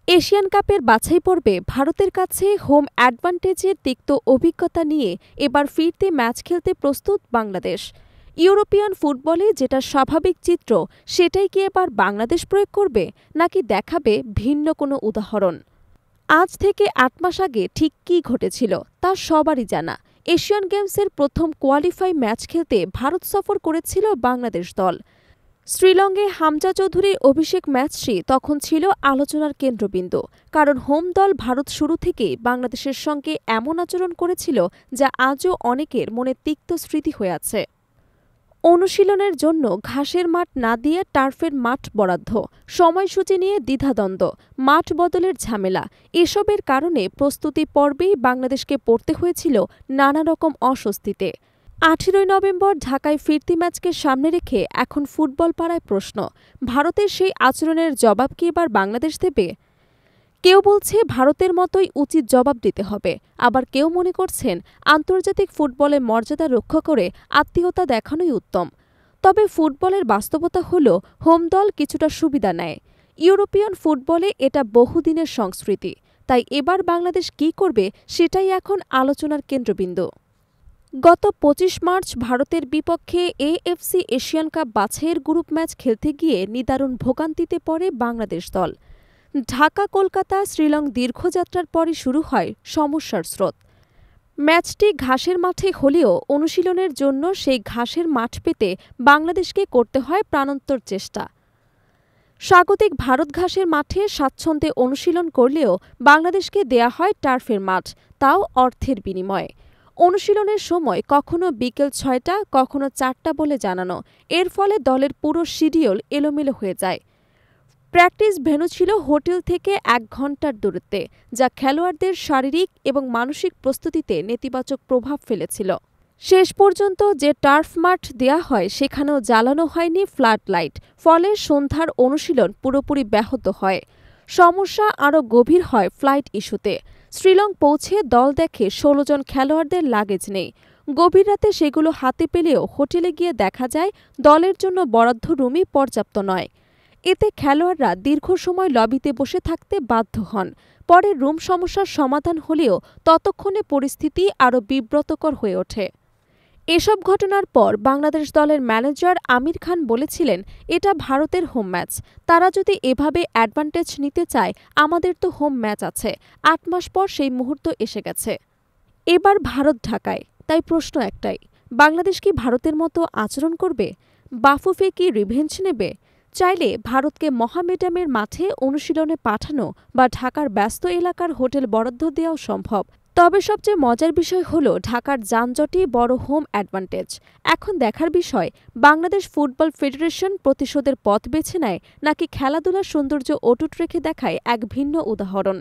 Asian কাপের বাছাই পর্বে ভারতের কাছে হোম অ্যাডভান্টেজের তিক্ত অভিজ্ঞতা নিয়ে এবার ফিরতি ম্যাচ খেলতে প্রস্তুত বাংলাদেশ। ইউরোপিয়ান ফুটবলে যেটা স্বাভাবিক চিত্র, সেটাই কি এবার বাংলাদেশ প্রয়োগ করবে, নাকি দেখাবে ভিন্ন কোনো উদাহরণ? আজ থেকে ৮ মাস আগে ঠিক কী ঘটেছিল তা সবারই জানা। এশিয়ান গেমসের প্রথম কোয়ালিফাই ম্যাচ খেলতে ভারত সফর করেছিল বাংলাদেশ দল। শ্রীলঙ্কে হামজা চৌধুরীর অভিষেক ম্যাচটি তখন ছিল আলোচনার কেন্দ্রবিন্দু, কারণ হোম দল ভারত শুরু থেকেই বাংলাদেশের সঙ্গে এমন আচরণ করেছিল যা আজও অনেকের মনে তিক্ত স্মৃতি হয়ে আছে। অনুশীলনের জন্য ঘাসের মাঠ না দিয়ে টার্ফের মাঠ বরাদ্দ, সময়সূচি নিয়ে দ্বিধাদ্বন্দ্ব, মাঠ বদলের ঝামেলা, এসবের কারণে প্রস্তুতি পর্বেই বাংলাদেশকে পড়তে হয়েছিল নানা রকম অস্বস্তিতে। ১৮ নভেম্বর ঢাকায় ফিরতি ম্যাচকে সামনে রেখে এখন ফুটবল পাড়ায় প্রশ্ন, ভারতের সেই আচরণের জবাব কি এবার বাংলাদেশ দেবে? কেউ বলছে ভারতের মতোই উচিত জবাব দিতে হবে, আবার কেউ মনে করছেন আন্তর্জাতিক ফুটবলের মর্যাদা রক্ষা করে আত্মীয়তা দেখানোই উত্তম। তবে ফুটবলের বাস্তবতা হল হোম দল কিছুটা সুবিধা নেয়। ইউরোপিয়ান ফুটবলে এটা বহুদিনের সংস্কৃতি, তাই এবার বাংলাদেশ কী করবে সেটাই এখন আলোচনার কেন্দ্রবিন্দু। গত ২৫ মার্চ ভারতের বিপক্ষে এএফসি এশিয়ান কাপ বাছাইয়ের গ্রুপ ম্যাচ খেলতে গিয়ে নিদারুণ ভোগান্তিতে পড়ে বাংলাদেশ দল। ঢাকা কলকাতা শ্রীলং দীর্ঘযাত্রার পরই শুরু হয় সমস্যার স্রোত। ম্যাচটি ঘাসের মাঠে হলেও অনুশীলনের জন্য সেই ঘাসের মাঠ পেতে বাংলাদেশকে করতে হয় প্রাণান্তর চেষ্টা। স্বাগতিক ভারত ঘাসের মাঠে স্বাচ্ছন্দ্যে অনুশীলন করলেও বাংলাদেশকে দেয়া হয় টার্ফের মাঠ, তাও অর্থের বিনিময়ে। অনুশীলনের সময় কখনো বিকেল ৬টা, কখনো ৪টা বলে জানানো, এর ফলে দলের পুরো শিডিউল এলোমেলো হয়ে যায়। প্র্যাকটিস ভেন্যু ছিল হোটেল থেকে ১ ঘণ্টার দূরত্বে, যা খেলোয়াড়দের শারীরিক এবং মানসিক প্রস্তুতিতে নেতিবাচক প্রভাব ফেলেছিল। শেষ পর্যন্ত যে টার্ফ মাঠ দেয়া হয় সেখানেও জ্বালানো হয়নি ফ্লাড লাইট, ফলে সন্ধ্যার অনুশীলন পুরোপুরি ব্যাহত হয়। সমস্যা আরও গভীর হয় ফ্লাইট ইস্যুতে। শ্রীলং পৌঁছে দল দেখে ১৬ জন খেলোয়াড়দের লাগেজ নেই। গভীর রাতে সেগুলো হাতে পেলেও হোটেলে গিয়ে দেখা যায় দলের জন্য বরাদ্দ রুমই পর্যাপ্ত নয়। এতে খেলোয়াড়রা দীর্ঘ সময় লবিতে বসে থাকতে বাধ্য হন। পরে রুম সমস্যার সমাধান হলেও ততক্ষণে পরিস্থিতি আরও বিব্রতকর হয়ে ওঠে। এসব ঘটনার পর বাংলাদেশ দলের ম্যানেজার আমির খান বলেছিলেন, এটা ভারতের হোম ম্যাচ, তারা যদি এভাবে অ্যাডভান্টেজ নিতে চায়, আমাদের তো হোম ম্যাচ আছে। ৮ মাস পর সেই মুহূর্ত এসে গেছে। এবার ভারত ঢাকায়, তাই প্রশ্ন একটাই, বাংলাদেশ কি ভারতের মতো আচরণ করবে? বাফুফে কি রিভেঞ্জ নেবে? চাইলে ভারতকে মহামেডামের মাঠে অনুশীলনে পাঠানো বা ঢাকার ব্যস্ত এলাকার হোটেল বরাদ্দ দেওয়াও সম্ভব। তবে সবচেয়ে মজার বিষয় হল ঢাকার যানজটই বড় হোম অ্যাডভান্টেজ। এখন দেখার বিষয়, বাংলাদেশ ফুটবল ফেডারেশন প্রতিশোধের পথ বেছে নেয়, নাকি খেলাধুলার সৌন্দর্য অটুট রেখে দেখায় এক ভিন্ন উদাহরণ।